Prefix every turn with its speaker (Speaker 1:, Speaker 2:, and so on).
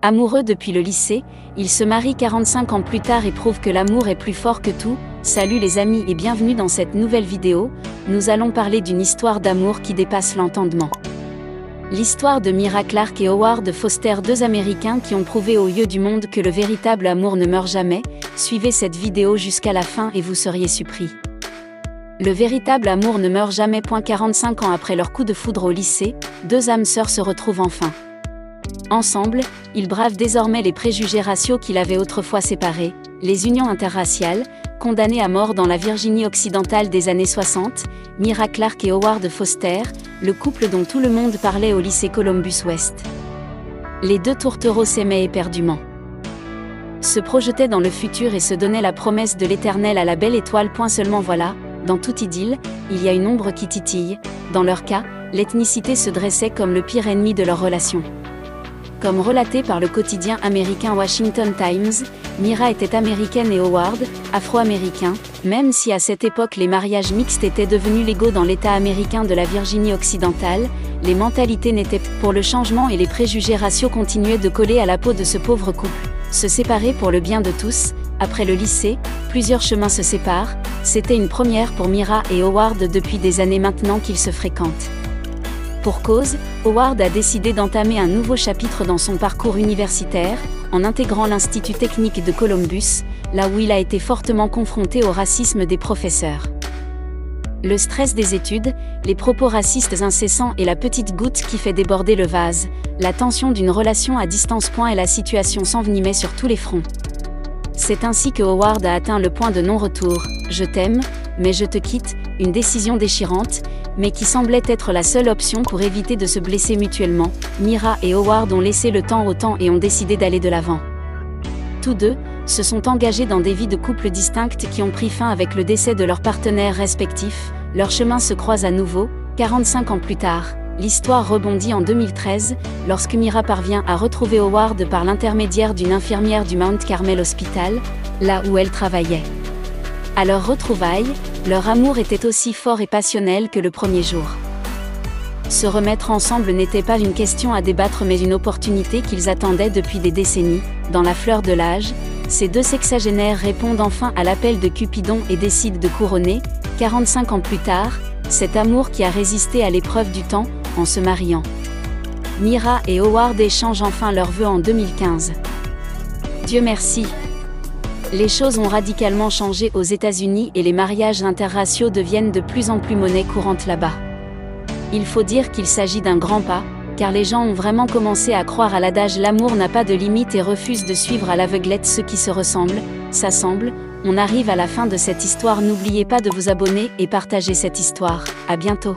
Speaker 1: Amoureux depuis le lycée, ils se marient 45 ans plus tard et prouvent que l'amour est plus fort que tout. Salut les amis et bienvenue dans cette nouvelle vidéo, nous allons parler d'une histoire d'amour qui dépasse l'entendement. L'histoire de Mira Clarke et Howard Foster, deux Américains qui ont prouvé aux yeux du monde que le véritable amour ne meurt jamais. Suivez cette vidéo jusqu'à la fin et vous seriez surpris. Le véritable amour ne meurt jamais. 45 ans après leur coup de foudre au lycée, deux âmes sœurs se retrouvent enfin. Ensemble, ils bravent désormais les préjugés raciaux qui l'avaient autrefois séparés, les unions interraciales, condamnées à mort dans la Virginie occidentale des années 60, Mira Clarke et Howard Foster, le couple dont tout le monde parlait au lycée Columbus West. Les deux tourtereaux s'aimaient éperdument, se projetaient dans le futur et se donnaient la promesse de l'éternel à la belle étoile. Seulement voilà, dans toute idylle, il y a une ombre qui titille. Dans leur cas, l'ethnicité se dressait comme le pire ennemi de leur relation. Comme relaté par le quotidien américain Washington Times, Mira était américaine et Howard, afro-américain, même si à cette époque les mariages mixtes étaient devenus légaux dans l'État américain de la Virginie occidentale, les mentalités n'étaient pas pour le changement et les préjugés raciaux continuaient de coller à la peau de ce pauvre couple. Se séparer pour le bien de tous, après le lycée, plusieurs chemins se séparent, c'était une première pour Mira et Howard depuis des années maintenant qu'ils se fréquentent. Pour cause, Howard a décidé d'entamer un nouveau chapitre dans son parcours universitaire, en intégrant l'Institut technique de Columbus, là où il a été fortement confronté au racisme des professeurs. Le stress des études, les propos racistes incessants et la petite goutte qui fait déborder le vase, la tension d'une relation à distance. Et la situation s'envenimait sur tous les fronts. C'est ainsi que Howard a atteint le point de non-retour. Je t'aime, mais je te quitte, une décision déchirante, mais qui semblait être la seule option pour éviter de se blesser mutuellement. Mira et Howard ont laissé le temps au temps et ont décidé d'aller de l'avant. Tous deux se sont engagés dans des vies de couples distinctes qui ont pris fin avec le décès de leurs partenaires respectifs. Leurs chemins se croisent à nouveau, 45 ans plus tard. L'histoire rebondit en 2013, lorsque Mira parvient à retrouver Howard par l'intermédiaire d'une infirmière du Mount Carmel Hospital, là où elle travaillait. À leur retrouvailles, leur amour était aussi fort et passionnel que le premier jour. Se remettre ensemble n'était pas une question à débattre mais une opportunité qu'ils attendaient depuis des décennies. Dans la fleur de l'âge, ces deux sexagénaires répondent enfin à l'appel de Cupidon et décident de couronner, 45 ans plus tard, cet amour qui a résisté à l'épreuve du temps, en se mariant. Mira et Howard échangent enfin leurs vœux en 2015. Dieu merci. Les choses ont radicalement changé aux États-Unis et les mariages interraciaux deviennent de plus en plus monnaie courante là-bas. Il faut dire qu'il s'agit d'un grand pas, car les gens ont vraiment commencé à croire à l'adage l'amour n'a pas de limite et refusent de suivre à l'aveuglette ceux qui se ressemblent, s'assemblent. On arrive à la fin de cette histoire, n'oubliez pas de vous abonner et partager cette histoire. À bientôt.